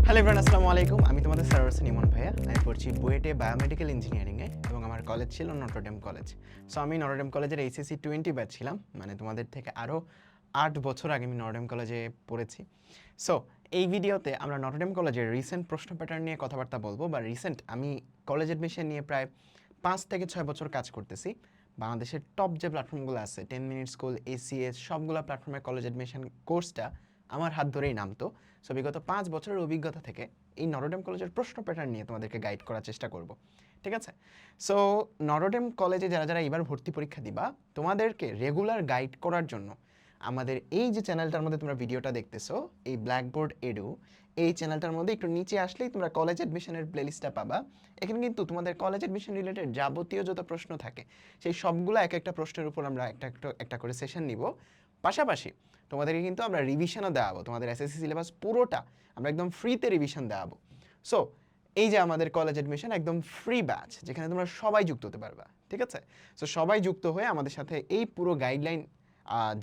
Hello everyone, আসসালামু আলাইকুম। আমি তোমাদের স্যার হোসেন ইমন ভাইয়া। আমি পড়ছি বুয়েটে বায়োমেডিক্যাল ইঞ্জিনিয়ারিংয়ে এবং আমার কলেজ ছিল নটরডেম কলেজ। সো আমি নটরডেম কলেজের এইচএসসি 20 ব্যাচ ছিলাম, মানে তোমাদের থেকে আরও 8 বছর আগে আমি নটরডেম কলেজে পড়েছি। সো এই ভিডিওতে আমরা নটরডেম কলেজের রিসেন্ট প্রশ্ন প্যাটার্ন নিয়ে কথাবার্তা বলবো, বা রিসেন্ট আমি কলেজ অ্যাডমিশন নিয়ে প্রায় 5 থেকে 6 বছর কাজ করতেছি। বাংলাদেশের টপ যে প্ল্যাটফর্মগুলো আছে 10 মিনিট স্কুল, এসিএস, সবগুলো প্ল্যাটফর্মে কলেজ অ্যাডমিশন কোর্সটা আমার হাত ধরেই নামতো। সো বিগত 5 বছরের অভিজ্ঞতা থেকে এই নটরডেম কলেজের প্রশ্ন প্যাটার্ন নিয়ে তোমাদেরকে গাইড করার চেষ্টা করব, ঠিক আছে? সো নটরডেম কলেজে যারা যারা এবার ভর্তি পরীক্ষা দিবা, তোমাদেরকে রেগুলার গাইড করার জন্য আমাদের এই যে চ্যানেলটার মধ্যে তোমরা ভিডিওটা দেখতেছো, এই ব্ল্যাকবোর্ড এডু, এই চ্যানেলটার মধ্যে একটু নিচে আসলেই তোমরা কলেজ অ্যাডমিশনের প্লেলিস্টটা পাবা। এখানে কিন্তু তোমাদের কলেজ অ্যাডমিশন রিলেটেড যাবতীয় যত প্রশ্ন থাকে সেই সবগুলো এক একটা প্রশ্নের উপর আমরা একটা করে সেশন নিব। পাশাপাশি তোমাদেরকে কিন্তু আমরা রিভিশনও দেওয়াবো, তোমাদের এসএসসি সিলেবাস পুরোটা আমরা একদম ফ্রিতে রিভিশন দেওয়াবো। সো এই যে আমাদের কলেজ অ্যাডমিশন একদম ফ্রি ব্যাচ, যেখানে তোমরা সবাই যুক্ত হতে পারবা, ঠিক আছে? সো সবাই যুক্ত হয়ে আমাদের সাথে এই পুরো গাইডলাইন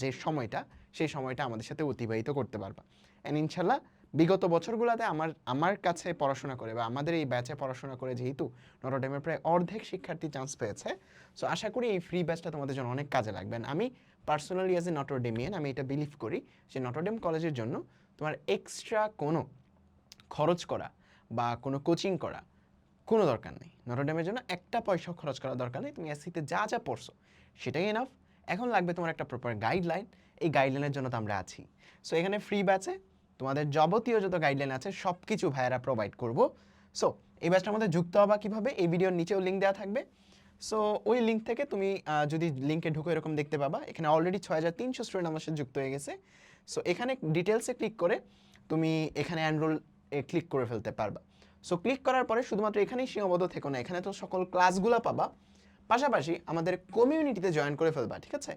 যে সময়টা, সেই সময়টা আমাদের সাথে অতিবাহিত করতে পারবা। অ্যান্ড ইনশাল্লাহ বিগত বছরগুলোতে আমার কাছে পড়াশোনা করে বা আমাদের এই ব্যাচে পড়াশোনা করে যেহেতু নটরডেমের প্রায় অর্ধেক শিক্ষার্থী চান্স পেয়েছে, সো আশা করি এই ফ্রি ব্যাচটা তোমাদের জন্য অনেক কাজে লাগবে। আমি পার্সোনালি অ্যাজ এ নটরডেমিয়ান আমি এটা বিলিভ করি যে নটরডেম কলেজের জন্য তোমার এক্সট্রা কোনো খরচ করা বা কোনো কোচিং করা কোনো দরকার নেই। নটরডেমের জন্য একটা পয়সাও খরচ করার দরকার নেই। তুমি এসসিতে যা যা পড়ছো সেটাই এনাফ। এখন লাগবে তোমার একটা প্রপার গাইডলাইন। এই গাইডলাইনের জন্য তো আমরা আছি। সো এখানে ফ্রি ব্যাচে তোমাদের যাবতীয় যত গাইডলাইন আছে সব কিছু ভাইয়েরা প্রোভাইড করবো। সো এই ব্যাচটার মধ্যে যুক্ত হবা কীভাবে, এই ভিডিওর নিচেও লিঙ্ক দেওয়া থাকবে। সো ওই লিঙ্ক থেকে তুমি যদি লিঙ্কে ঢুকে এরকম দেখতে পাবা, এখানে অলরেডি 6300 স্টুডেন্ট আমার সাথে যুক্ত হয়ে গেছে। সো এখানে ডিটেলসে ক্লিক করে তুমি এখানে এনরোল ক্লিক করে ফেলতে পারবা। সো ক্লিক করার পরে শুধুমাত্র এখানেই সীমাবদ্ধ থেকো না, এখানে তো সকল ক্লাসগুলো পাবা। পাশাপাশি আমাদের কমিউনিটিতে জয়েন করে ফেলবা, ঠিক আছে?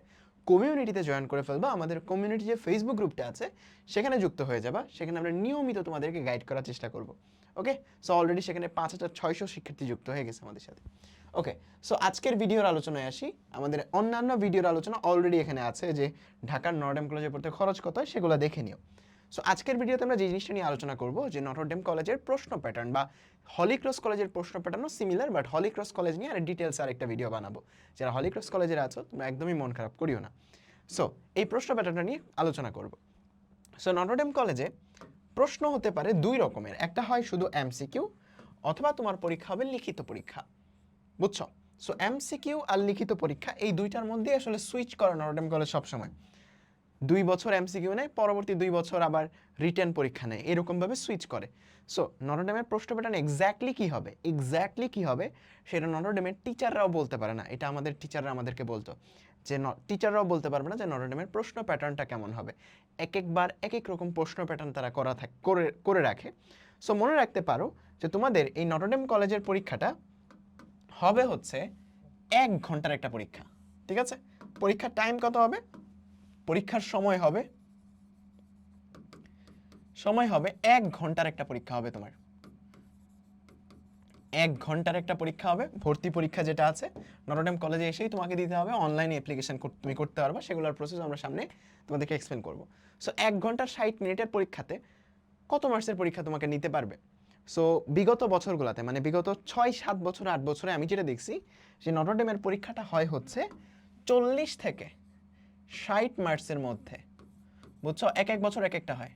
কমিউনিটিতে জয়েন করে ফেলবা। আমাদের কমিউনিটি যে ফেসবুক গ্রুপটা আছে সেখানে যুক্ত হয়ে যাবা। সেখানে আমরা নিয়মিত তোমাদেরকে গাইড করার চেষ্টা করব। ওকে, সো অলরেডি সেখানে 5600 শিক্ষার্থী যুক্ত হয়ে গেছে আমাদের সাথে। ওকে, সো আজকের ভিডিওর আলোচনায় আসি। আমাদের অন্যান্য ভিডিওর আলোচনা অলরেডি এখানে আছে, যে ঢাকার নটরডেম কলেজে পড়তে খরচ কত হয় সেগুলো দেখে নিও। সো আজকের ভিডিওতে আমরা যে জিনিসটা নিয়ে আলোচনা করব, যে নটরডেম কলেজের প্রশ্ন প্যাটার্ন বা হলি ক্রস কলেজের প্রশ্ন প্যাটার্নও similar, but Holy Cross college নিয়ে আর ডিটেলস আর একটা ভিডিও বানাবো। যারা হলি ক্রস কলেজের আছো তোমরা একদমই মন খারাপ করিও না। সো এই প্রশ্ন প্যাটার্নটা নিয়ে আলোচনা করব। সো নটরডেম কলেজে প্রশ্ন হতে পারে দুই রকমের, একটা হয় শুধু এমসিকিউ, অথবা তোমার পরীক্ষা হবে লিখিত পরীক্ষা, বুঝছো? সো এমসিকিউ আর লিখিত পরীক্ষা এই দুইটার মধ্যে আসলে সুইচ করে নটরডেম কলেজ সবসময়। 2 বছর এমসিকিউ নেয়, পরবর্তী 2 বছর আবার রিটেন পরীক্ষা নেয়, এরকমভাবে সুইচ করে। সো নটরডেমের প্রশ্ন প্যাটার্ন এক্স্যাক্টলি কী হবে সেটা নটরডেমের টিচাররাও বলতে পারে না। এটা আমাদের টিচাররা আমাদেরকে বলতো, যে টিচাররাও বলতে পারবে না যে নটরডেমের প্রশ্ন প্যাটার্নটা কেমন হবে। এক একবার এক এক রকম প্রশ্ন প্যাটার্ন তারা করে রাখে। সো মনে রাখতে পারো যে তোমাদের এই নটরডেম কলেজের পরীক্ষাটা হবে হচ্ছে 1 ঘন্টার একটা পরীক্ষা, ঠিক আছে? পরীক্ষার টাইম কত হবে? পরীক্ষার সময় হবে 1 ঘন্টার একটা পরীক্ষা হবে তোমার। 1 ঘন্টার একটা পরীক্ষা হবে। ভর্তি পরীক্ষা যেটা আছে নটরডেম কলেজে এসেই তোমাকে দিতে হবে, অনলাইনে অ্যাপ্লিকেশন তুমি করতে পারবা, সেগুলোর প্রসেস আমরা সামনে তোমাদেরকে এক্সপ্লেন করবো। সো 1 ঘন্টার 60 মিনিটের পরীক্ষাতে কত মার্কসের পরীক্ষা তোমাকে নিতে পারবে? সো বিগত বছরগুলোতে, মানে বিগত 6-7 বছর 8 বছরে আমি যেটা দেখছি, যে নটরডেমের পরীক্ষাটা হয় হচ্ছে 40 থেকে 60 মার্কসের মধ্যে, বুঝছো? এক বছর এক একটা হয়,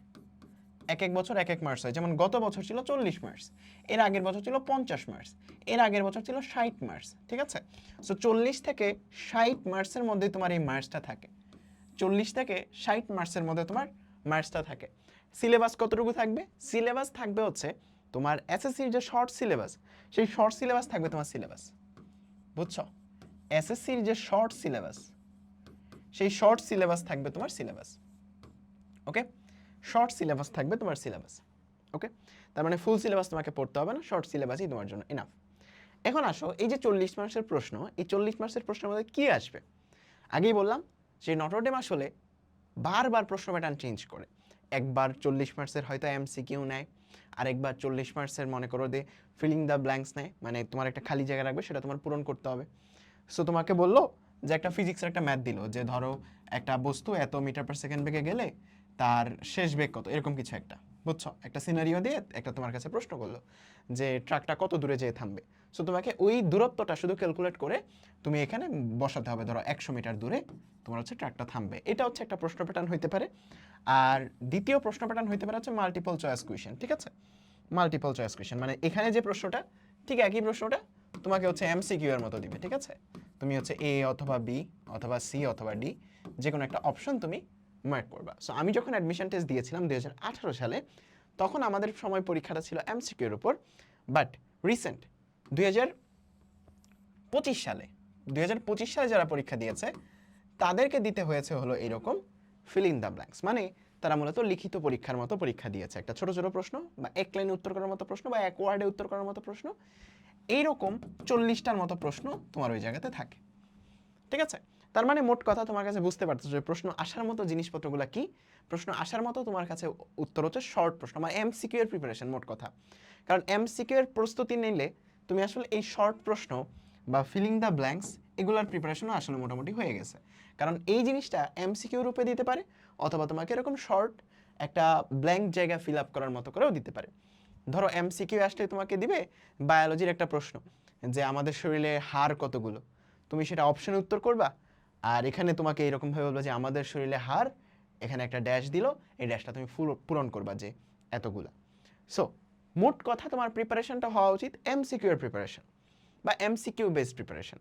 এক বছর এক মার্কস হয়। যেমন গত বছর ছিল 40 মার্কস, এর আগের বছর ছিল 50 মার্কস, এর আগের বছর ছিল 60 মার্কস, ঠিক আছে? সো 40 থেকে 60 মার্কসের মধ্যে তোমার এই মার্কসটা থাকে। 40 থেকে 60 মার্কসের মধ্যে তোমার মার্কসটা থাকে। সিলেবাস কতটুকু থাকবে? সিলেবাস থাকবে হচ্ছে তোমার এসএসসির যে শর্ট সিলেবাস, সেই শর্ট সিলেবাস থাকবে তোমার সিলেবাস, বুঝছো? এসএসসির যে শর্ট সিলেবাস, সেই শর্ট সিলেবাস থাকবে তোমার সিলেবাস। ওকে, শর্ট সিলেবাস থাকবে তোমার সিলেবাস। ওকে, তার মানে ফুল সিলেবাস তোমাকে পড়তে হবে না, শর্ট সিলেবাসই তোমার জন্য এনাফ। এখন আসো, এই যে 40 মার্কসের প্রশ্ন, এই 40 মার্কসের প্রশ্নের মধ্যে কী আসবে? আগেই বললাম যে নটরডেম আসলে বারবার প্রশ্ন প্যাটার্ন চেঞ্জ করে। একবার 40 মার্কসের হয়তো এমসিকিউ নেয়, আরেকবার 40 মার্কসের মনে করো যে ফিলিং দ্য ব্ল্যাঙ্কস নেয়, মানে তোমার একটা খালি জায়গা রাখবে, সেটা তোমার পূরণ করতে হবে। সো তোমাকে বললো যে একটা ফিজিক্সের একটা ম্যাথ দিল, যে ধরো একটা বস্তু এত মিটার পার সেকেন্ড বেগে গেলে তার শেষ বেগ কত, এরকম কিছু একটা, বুঝছো, একটা সিনারিও দিয়ে একটা তোমার কাছে প্রশ্ন করলো যে ট্রাকটা কত দূরে যেয়ে থামবে। সো তোমাকে ওই দূরত্বটা শুধু ক্যালকুলেট করে তুমি এখানে বসাতে হবে, ধরো 100 মিটার দূরে তোমার হচ্ছে ট্রাকটা থামবে। এটা হচ্ছে একটা প্রশ্ন প্যাটার্ন হইতে পারে। আর দ্বিতীয় প্রশ্ন প্যাটার্ন হইতে পারে হচ্ছে মাল্টিপল চয়েস কোয়েশ্চেন। ঠিক আছে, মাল্টিপল চয়েস কোয়েশ্চেন মানে এখানে যে প্রশ্নটা ঠিক একই প্রশ্নটা তোমাকে হচ্ছে এমসিকিউ এর মতো দিবে। ঠিক আছে, তুমি হচ্ছে এ অথবা বি অথবা সি অথবা ডি যে কোনো একটা অপশন তুমি মার্ক করবা। সো আমি যখন অ্যাডমিশন টেস্ট দিয়েছিলাম 2018 সালে, তখন আমাদের সময় পরীক্ষাটা ছিল এমসিকিউ এর উপর। বাট রিসেন্ট 2025 সালে 2025 সালে যারা পরীক্ষা দিয়েছে তাদেরকে দিতে হয়েছে হলো এরকম ফিল ইন দ্য ব্ল্যাঙ্কস, মানে তারা মূলত লিখিত পরীক্ষার মতো পরীক্ষা দিয়েছে। একটা ছোট ছোট প্রশ্ন বা এক লাইনে উত্তর করার মতো প্রশ্ন বা এক ওয়ার্ডে উত্তর করার মতো প্রশ্ন, এইরকম 40টার মতো প্রশ্ন তোমার ওই জায়গাতে থাকে। ঠিক আছে, তার মানে মোট কথা তোমার কাছে বুঝতে পারছো যে প্রশ্ন আসার মতো জিনিসপত্রগুলো কি। প্রশ্ন আসার মতো তোমার কাছে উত্তর হচ্ছে শর্ট প্রশ্ন, মানে এমসিকিউ এর প্রিপারেশন মোট কথা। কারণ এমসিকিউ এর প্রস্তুতি নিলে তুমি আসলে এই শর্ট প্রশ্ন বা ফিলিং দ্য ব্ল্যাঙ্কস এগুলোর প্রিপারেশনও আসলে মোটামুটি হয়ে গেছে। কারণ এই জিনিসটা এমসিকিউ রূপে দিতে পারে অথবা তোমাকে এরকম শর্ট একটা ব্ল্যাঙ্ক জায়গা ফিল আপ করার মতো করেও দিতে পারে। ধরো এমসিকিউ আসলে তোমাকে দিবে বায়োলজির একটা প্রশ্ন যে আমাদের শরীরে হাড় কতগুলো, তুমি সেটা অপশনে উত্তর করবা। আর এখানে তোমাকে এরকমভাবে বলবা যে আমাদের শরীরে হাড়, এখানে একটা ড্যাশ দিল, এই ড্যাশটা তুমি পূরণ করবা যে এতগুলা। সো মোট কথা তোমার প্রিপারেশনটা হওয়া উচিত এমসিকিউ এর প্রিপারেশন বা এমসিকিউ বেসড প্রিপারেশন।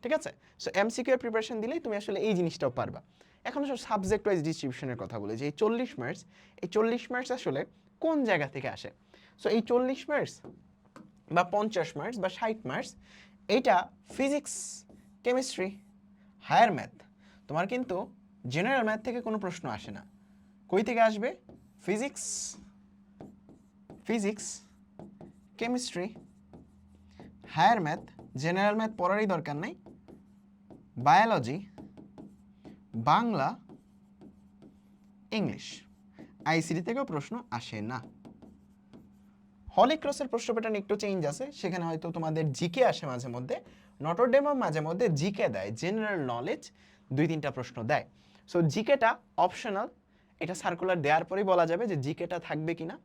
ঠিক আছে, সো এমসিকিউ এর প্রিপারেশন দিলেই তুমি আসলে এই জিনিসটাও পারবা। এখন আসলে সাবজেক্ট ওয়াইজ ডিস্ট্রিবিউশনের কথা বলি যে এই 40 মার্কস, এই 40 মার্কস আসলে কোন জায়গা থেকে আসে। সো এই 40 মার্কস বা 50 মার্কস বা 60 মার্কস এইটা ফিজিক্স, কেমিস্ট্রি, হায়ার ম্যাথ, তোমার কিন্তু জেনারেল ম্যাথ থেকে কোনো প্রশ্ন আসে না। কই থেকে আসবে? Physics, physics, chemistry, higher math, general math পড়ারই দরকার নাই, বায়োলজি, বাংলা, ইংলিশ। আইসিডি থেকেও প্রশ্ন আসে না। হলি ক্রসের প্রশ্ন প্যাটার্ন একটু চেঞ্জ আছে, সেখানে হয়তো তোমাদের জিকে আসে মাঝে মধ্যে, নটরডেমও মাঝে মধ্যে জিকে দেয়, জেনারেল নলেজ 2-3টা প্রশ্ন দেয়। সো জিকেটা অপশনাল, এটা সার্কুলার দেওয়ার পরেই বলা যাবে যে জিকেটা থাকবে কিনা।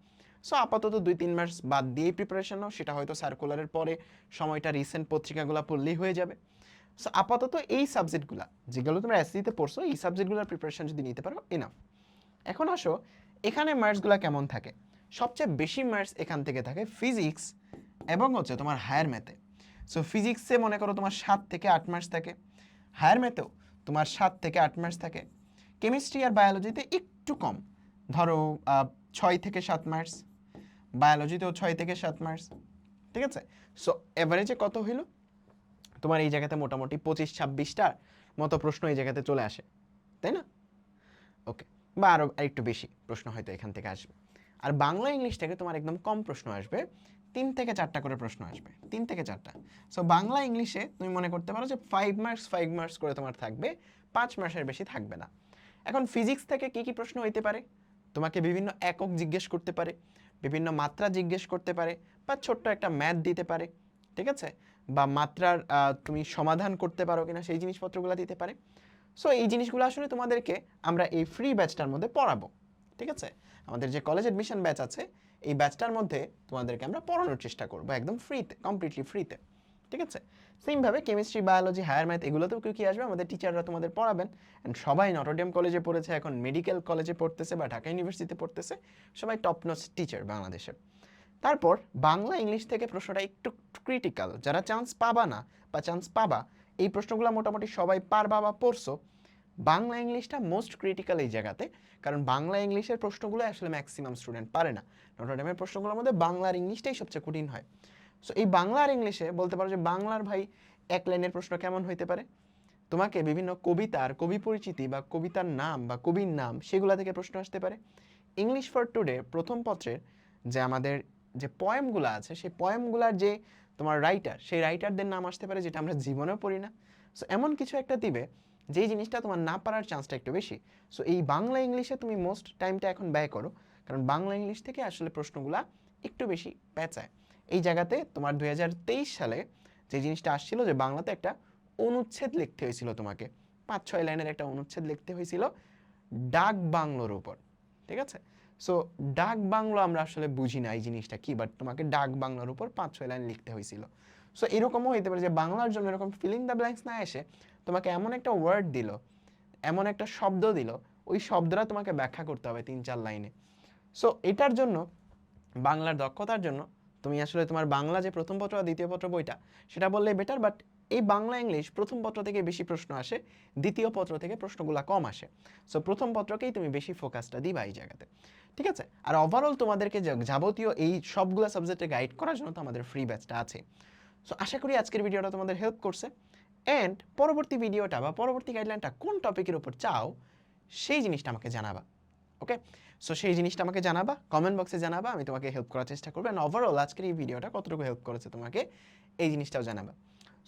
সো আপাতত 2-3 মাস বাদ দিয়েই প্রিপারেশন নাও, সেটা হয়তো সার্কুলারের পরে সময়টা রিসেন্ট পত্রিকাগুলো পড়লেই হয়ে যাবে। সো আপাতত এই সাবজেক্টগুলো যেগুলো তোমরা এসসিতে পড়ছো, এই সাবজেক্টগুলোর প্রিপারেশন যদি নিতে পারো এনাফ। এখন আসো এখানে মার্কসগুলো কেমন থাকে। সবচেয়ে বেশি মার্কস এখান থেকে থাকে ফিজিক্স এবং হচ্ছে তোমার হায়ার ম্যাথে। সো ফিজিক্সে মনে করো তোমার 7 থেকে 8 মার্কস থাকে, হায়ার ম্যাথেও তোমার 7 থেকে 8 মার্কস থাকে, কেমিস্ট্রি আর বায়োলজিতে একটু কম, ধরো 6 থেকে 7 মার্কস, বায়োলজিতেও 6 থেকে 7 মার্কস। ঠিক আছে, সো এভারেজে কত হইল তোমার এই জায়গাতে মোটামুটি 25-26টার মতো প্রশ্ন এই জায়গাতে চলে আসে, তাই না? ওকে, বা আরও একটু বেশি প্রশ্ন হয়তো এখান থেকে আসবে। আর বাংলা ইংলিশ থেকে তোমার একদম কম প্রশ্ন আসবে, 3 থেকে 4টা করে প্রশ্ন আসবে, 3 থেকে 4টা। সো বাংলা ইংলিশে তুমি মনে করতে পারো যে 5 মার্কস 5 মার্কস করে তোমার থাকবে, 5 মার্কসের বেশি থাকবে না। এখন ফিজিক্স থেকে কি কি প্রশ্ন হইতে পারে? তোমাকে বিভিন্ন একক জিজ্ঞেস করতে পারে, বিভিন্ন মাত্রা জিজ্ঞেস করতে পারে, বা ছোট্ট একটা ম্যাথ দিতে পারে। ঠিক আছে, বা মাত্রার তুমি সমাধান করতে পারো কিনা সেই জিনিসপত্রগুলো দিতে পারে। সো এই জিনিসগুলো আসলে তোমাদেরকে আমরা এই ফ্রি ব্যাচটার মধ্যে পড়াবো। ঠিক আছে, আমাদের যে কলেজ অ্যাডমিশন ব্যাচ আছে এই ব্যাচটার মধ্যে তোমাদেরকে আমরা পড়ানোর চেষ্টা করবো একদম ফ্রিতে, কমপ্লিটলি ফ্রিতে। ঠিক আছে, সেমভাবে কেমিস্ট্রি, বায়োলজি, হায়ার ম্যাথ এগুলোতেও কি আসবে, আমাদের টিচাররা তোমাদের পড়াবেন। অ্যান্ড সবাই নটরডেম কলেজে পড়েছে, এখন মেডিকেল কলেজে পড়তেছে বা ঢাকা ইউনিভার্সিটিতে পড়তেছে, সবাই টপ নচ টিচার বাংলাদেশের। তারপর বাংলা ইংলিশ থেকে প্রশ্নটা একটু ক্রিটিক্যাল, যারা চান্স পাবা না বা চান্স পাবা, এই প্রশ্নগুলো মোটামুটি সবাই পারবা বা পড়ছো। বাংলা ইংলিশটা মোস্ট ক্রিটিক্যাল এই জায়গাতে, কারণ বাংলা ইংলিশের প্রশ্নগুলো আসলে ম্যাক্সিমাম স্টুডেন্ট পারে না। নটরডেমের প্রশ্নগুলোর মধ্যে বাংলার ইংলিশটাই সবচেয়ে কঠিন হয়। সো এই বাংলার ইংলিশে বলতে পারো যে বাংলার ভাই এক লাইনের প্রশ্ন কেমন হইতে পারে, তোমাকে বিভিন্ন কবিতার কবি পরিচিতি বা কবিতার নাম বা কবির নাম সেগুলা থেকে প্রশ্ন আসতে পারে। ইংলিশ ফর টুডে প্রথম পত্রের যে আমাদের যে পয়েমগুলো আছে, সেই পয়েমগুলার যে তোমার রাইটার, সেই রাইটারদের নাম আসতে পারে যেটা আমরা জীবনেও পড়ি না। সো এমন কিছু একটা দিবে যেই জিনিসটা তোমার না পারার চান্সটা একটু বেশি। সো এই বাংলা ইংলিশে তুমি মোস্ট টাইমটা এখন ব্যয় করো, কারণ বাংলা ইংলিশ থেকে আসলে প্রশ্নগুলা একটু বেশি পেঁচায়। এই জায়গাতে তোমার 2023 সালে যে জিনিসটা আসছিল যে বাংলাতে একটা অনুচ্ছেদ লিখতে হয়েছিল, তোমাকে 5-6 লাইনের একটা অনুচ্ছেদ লিখতে হয়েছিল ডাক বাংলোর উপর। ঠিক আছে, সো ডাক বাংলো আমরা আসলে বুঝি না এই জিনিসটা কি, বাট তোমাকে ডাক বাংলার উপর 5-6 লাইন লিখতে হয়েছিল। সো এরকমও হইতে পারে যে বাংলার জন্য এরকম ফিলিং দ্য ব্ল্যাঙ্কস না এসে তোমাকে এমন একটা ওয়ার্ড দিল, এমন একটা শব্দ দিল, ওই শব্দটা তোমাকে ব্যাখ্যা করতে হবে 3-4 লাইনে। সো এটার জন্য বাংলার দক্ষতার জন্য তুমি আসলে তোমার বাংলা যে প্রথম পত্র আর দ্বিতীয় পত্র বইটা সেটা বললে বেটার, বাট এই বাংলা ইংলিশ প্রথম পত্র থেকে বেশি প্রশ্ন আসে, দ্বিতীয় পত্র থেকে প্রশ্নগুলো কম আসে। সো প্রথম পত্রকেই তুমি বেশি ফোকাসটা দিবা এই জায়গাতে, ঠিক আছে? আর ওভারঅল তোমাদেরকে যাবতীয় এই সবগুলো সাবজেক্টে গাইড করার জন্য তো আমাদের ফ্রি ব্যাচটা আছে। সো আশা করি আজকের ভিডিওটা তোমাদের হেল্প করছে। অ্যান্ড পরবর্তী ভিডিওটা বা পরবর্তী গাইডলাইনটা কোন টপিকের উপর চাও সেই জিনিসটা আমাকে জানাবা, ওকে? সো সেই জিনিসটা আমাকে জানাবা, কমেন্ট বক্সে জানাবা, আমি তোমাকে হেল্প করার চেষ্টা করবো। অ্যান্ড ওভারঅল আজকের এই ভিডিওটা কতটুকু হেল্প করেছে তোমাকে এই জিনিসটাও জানাবা।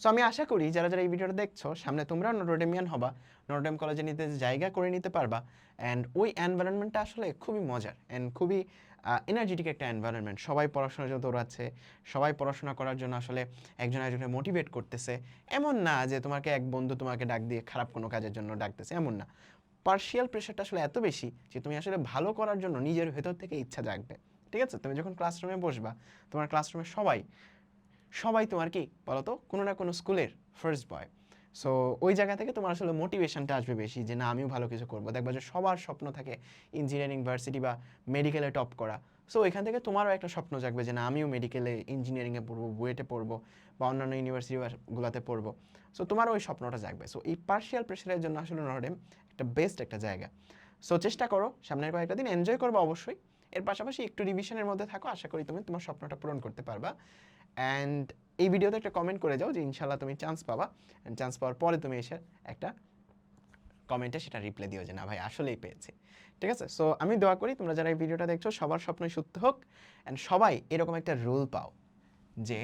সো আমি আশা করি যারা যারা এই ভিডিওটা দেখছো সামনে তোমরা নটরডেমিয়ান হবা, নটরডেম কলেজে নিতে জায়গা করে নিতে পারবা। অ্যান্ড ওই এনভায়রনমেন্টটা আসলে খুবই মজার অ্যান্ড খুবই এনার্জেটিক একটা এনভায়রনমেন্ট। সবাই পড়াশোনার জন্য দৌড়াচ্ছে, সবাই পড়াশোনা করার জন্য আসলে একজন একজনকে মোটিভেট করতেছে। এমন না যে তোমাকে এক বন্ধু তোমাকে ডাক দিয়ে খারাপ কোনো কাজের জন্য ডাকতেছে, এমন না। পার্শিয়াল প্রেশারটা আসলে এত বেশি যে তুমি আসলে ভালো করার জন্য নিজের ভেতর থেকে ইচ্ছা জাগবে, ঠিক আছে? তুমি যখন ক্লাসরুমে বসবা, তোমার ক্লাসরুমে সবাই তোমার কি বলতো কোনো না কোনো স্কুলের ফার্স্ট বয়। সো ওই জায়গা থেকে তোমার আসলে মোটিভেশনটা আসবে বেশি যে না আমিও ভালো কিছু করবো। দেখবা যে সবার স্বপ্ন থাকে ইঞ্জিনিয়ারিং ভার্সিটি বা মেডিকেলে টপ করা। সো এখান থেকে তোমারও একটা স্বপ্ন জাগবে যে না আমিও মেডিকেলে ইঞ্জিনিয়ারিংয়ে পড়বো, বুয়েটে পড়বো বা অন্যান্য ইউনিভার্সিটিগুলোতে পড়বো। সো তোমারও ওই স্বপ্নটা জাগবে। সো এই পার্শিয়াল প্রেশারের জন্য আসলে নটরডেম একটা বেস্ট একটা জায়গা। সো চেষ্টা করো সামনের কয়েকটা দিন এনজয় করবো অবশ্যই, এর পাশাপাশি একটু রিভিশনের মধ্যে থাকো। আশা করি তুমি তোমার স্বপ্নটা পূরণ করতে পারবা। অ্যান্ড এই ভিডিওতে একটা কমেন্ট করে যাও যে ইনশাল্লাহ তুমি চান্স পাবা। অ্যান্ড চান্স পাওয়ার পরে তুমি এসে একটা কমেন্টে সেটা রিপ্লাই দিও যে না ভাই আসলেই পেয়েছি, ঠিক আছে? সো আমি দোয়া করি তোমরা যারা এই ভিডিওটা দেখছো সবার স্বপ্নই সত্য হোক অ্যান্ড সবাই এরকম একটা রুল পাও যে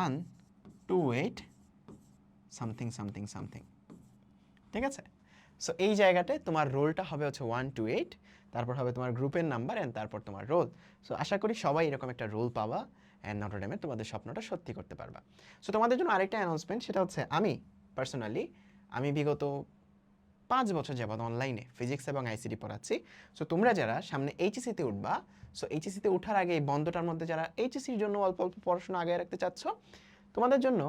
1 to 8 সামথিং সামথিং সামথিং, ঠিক আছে? সো এই জায়গাতে তোমার রোলটা হবে হচ্ছে 1 to 8, তারপর হবে তোমার গ্রুপের নাম্বার অ্যান্ড তারপর তোমার রোল। সো আশা করি সবাই এরকম একটা রোল পাবা অ্যান্ড নটরডেমে তোমাদের স্বপ্নটা সত্যি করতে পারবা। সো তোমাদের জন্য আরেকটা অ্যানাউন্সমেন্ট, সেটা হচ্ছে আমি বিগত 5 বছর যাবৎ অনলাইনে ফিজিক্স এবং আইসিটি পড়াচ্ছি। সো তোমরা যারা সামনে এইচএসিতে উঠবা, সো এইচএসিতে ওঠার আগে এই বন্ধটার মধ্যে যারা এইচএসির জন্য অল্প অল্প পড়াশোনা আগে রাখতে চাচ্ছ, তোমাদের জন্য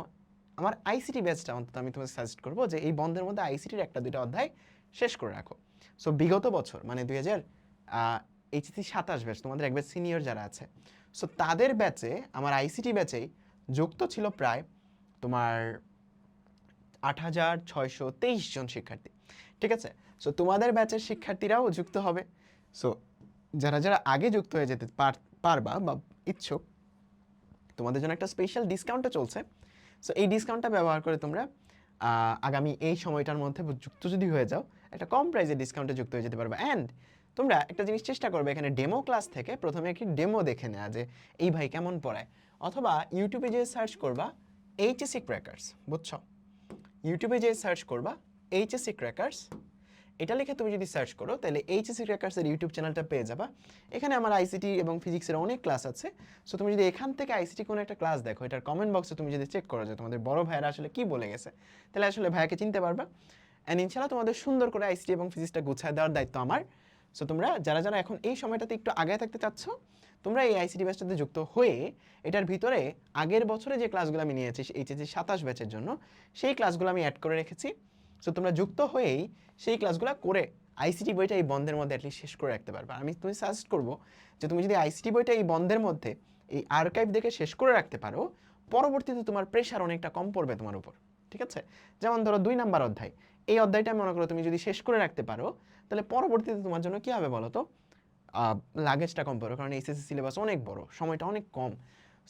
আমার আইসিটি ব্যাচটা অন্তত আমি তোমাকে সাজেস্ট করবো যে এই বন্ধের মধ্যে আইসিটির 1-2 অধ্যায় শেষ করে রাখো। সো বিগত বছর মানে 2027 ব্যাচ তোমাদের এক ব্যাচ সিনিয়র যারা আছে, সো তাদের ব্যাচে আমার আইসিটি ব্যাচেই যুক্ত ছিল প্রায় তোমার 8,623 জন শিক্ষার্থী, ঠিক আছে? সো তোমাদের ব্যাচের শিক্ষার্থীরাও যুক্ত হবে। সো যারা যারা আগে যুক্ত হয়ে যেতে পারবা বা ইচ্ছুক, তোমাদের জন্য একটা স্পেশাল ডিসকাউন্টও চলছে। সো এই ডিসকাউন্টটা ব্যবহার করে তোমরা আগামী এই সময়টার মধ্যে যুক্ত যদি হয়ে যাও একটা কম প্রাইসে ডিসকাউন্টে যুক্ত হয়ে যেতে পারবে। অ্যান্ড তোমরা একটা জিনিস চেষ্টা করবে এখানে ডেমো ক্লাস থেকে প্রথমে একটি ডেমো দেখে নেওয়া যে এই ভাই কেমন পড়ায়, অথবা ইউটিউবে যে সার্চ করবা এইচএসসি ক্র্যাকার্স, বুঝছো? ইউটিউবে যে সার্চ করবা এইচএসসি ক্র্যাকার্স, এটা লিখে তুমি যদি সার্চ করো তাহলে এইচএসসি ক্র্যাকার্সের ইউটিউব চ্যানেলটা পেয়ে যাবা। এখানে আমার আইসিটি এবং ফিজিক্সের অনেক ক্লাস আছে। সো তুমি যদি এখান থেকে আইসিটি কোনো একটা ক্লাস দেখো, এটার কমেন্ট বক্সে তুমি যদি চেক করো যে তোমাদের বড় ভাইয়েরা আসলে কি বলে গেছে, তাহলে আসলে ভাইয়াকে চিনতে পারবা। অ্যান্ড ইনশাল্লাহ তোমাদের সুন্দর করে আইসিটি এবং ফিজিক্সটা গুছায় দেওয়ার দায়িত্ব আমার। সো তোমরা যারা যারা এখন এই সময়টাতে একটু আগে থাকতে চাচ্ছ, তোমরা এই আইসিটি ব্যাচটাতে যুক্ত হয়ে এটার ভিতরে আগের বছরে যে ক্লাসগুলো আমি নিয়েছি এইচএসসি 27 ব্যাচের জন্য, সেই ক্লাসগুলো আমি অ্যাড করে রেখেছি। সো তোমরা যুক্ত হয়েই সেই ক্লাসগুলো করে আইসিটি বইটা এই বন্ধের মধ্যে অ্যাটলিস্ট শেষ করে রাখতে পারবে। তুমি সাজেস্ট করবো যে তুমি যদি আইসিটি বইটা এই বন্ধের মধ্যে এই আর্কাইভ দেখে শেষ করে রাখতে পারো, পরবর্তীতে তোমার প্রেশার অনেকটা কম পড়বে তোমার উপর, ঠিক আছে? যেমন ধরো 2 নাম্বার অধ্যায়, এই অধ্যায়টা মনে করো তুমি যদি শেষ করে রাখতে পারো, তাহলে পরবর্তীতে তোমার জন্য কী হবে বলো তো, লাগেজটা কম পড়বে, কারণ এইচএসসি সিলেবাস অনেক বড়, সময়টা অনেক কম।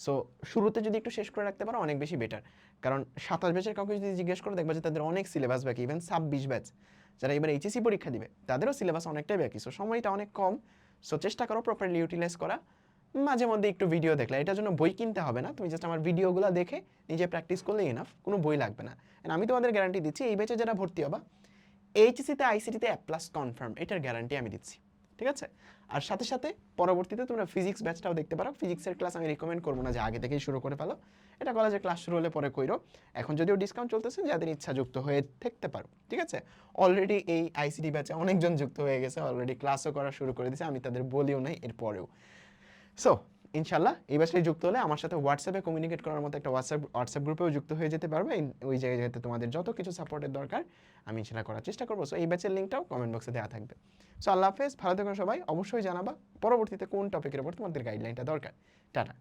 সো শুরুতে যদি একটু শেষ করে রাখতে পারো অনেক বেশি বেটার, কারণ 27 ব্যাচের কাউকে যদি জিজ্ঞেস করো দেখবা যে তাদের অনেক সিলেবাস বাকি। ইভেন 26 ব্যাচ যারা এবার এইচএসসি পরীক্ষা দিবে তাদেরও সিলেবাস অনেকটাই বাকি। সো সময়টা অনেক কম। সো চেষ্টা করো প্রপারলি ইউটিলাইজ করা। মাঝে মধ্যে একটু ভিডিও দেখলে, এটার জন্য বই কিনতে হবে না, তুমি জাস্ট আমার ভিডিওগুলো দেখে নিজে প্র্যাকটিস করলেই এনাফ, কোনো বই লাগবে না। অ্যান্ড আমি তোমাদের গ্যারান্টি দিচ্ছি এই ব্যাচে যারা ভর্তি হবা এইচএসসিতে আইসিটিতে A+ কনফার্ম, এটার গ্যারান্টি আমি দিচ্ছি, ঠিক আছে? আর সাথে সাথে পরবর্তীতে তোমরা ফিজিক্স ব্যাচটাও দেখতে পারো। ফিজিক্সের ক্লাস আমি রিকমেন্ড করবো না যে আগে থেকেই শুরু করে ফেলো, এটা কলেজে ক্লাস শুরু হলে পরে কইরো। এখন যদিও ডিসকাউন্ট চলতেছে, যাদের ইচ্ছা যুক্ত হয়ে থাকতে পারো, ঠিক আছে? অলরেডি এই আইসিটি ব্যাচে অনেকজন যুক্ত হয়ে গেছে, অলরেডি ক্লাসও করা শুরু করে দিয়েছে, আমি তাদের বলিও নাই এরপরেও। সো ইনশাল্লাহ এই ব্যাচে যুক্ত হলে আমার সাথে হোয়াটসঅ্যাপে কমিউনিকেট করার মতো একটা হোয়াটসঅ্যাপ গ্রুপেও যুক্ত হয়ে যেতে পারবে। ওই জায়গাতে তোমাদের যত কিছু সাপোর্টের দরকার আমি সেটা করার চেষ্টা করবো। সো এই ব্যাচের লিঙ্কটাও কমেন্ট বক্সে দেওয়া থাকবে। সো আল্লাহ হাফেজ, ভালো থেকো সবাই। অবশ্যই জানাবা পরবর্তীতে কোন টপিকের উপর তোমাদের গাইডলাইনটা দরকার। টাটা।